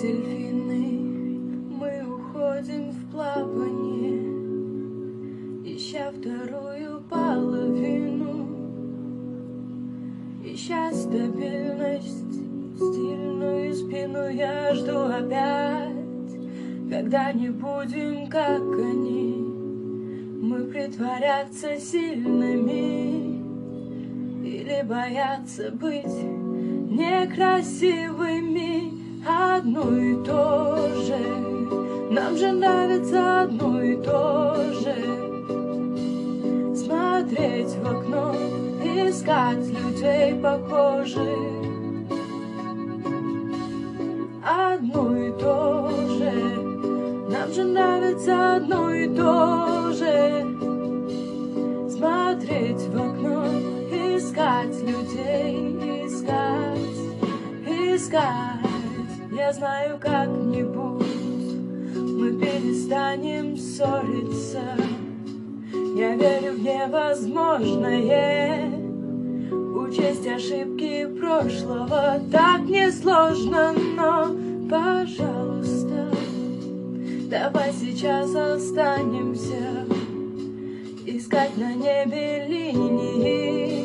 дельфины, мы уходим в плавание, ища вторую половину, ища стабильность, стильную спину. Я жду опять, когда не будем, как они, мы притворяться сильными или бояться быть некрасивыми. Одно и то же, нам же нравится одно и то же. Смотреть в окно, искать людей похожих. Одно и то же, нам же нравится одно и то же. Смотреть в окно, искать людей, искать. Я знаю, как-нибудь мы перестанем ссориться. Я верю в невозможное, учесть ошибки прошлого так несложно. Но, пожалуйста, давай сейчас останемся искать на небе линии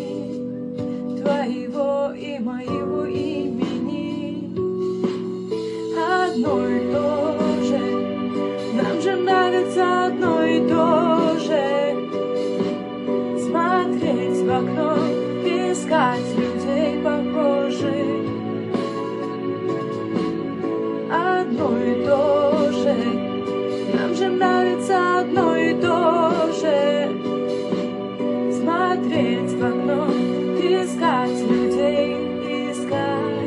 твоего и моего имени. Одно и то же, нам же нравится одно и то же. Смотреть в окно, искать людей похожих. Одно и то же, нам же нравится одно и то же. Смотреть в окно, искать людей, искать.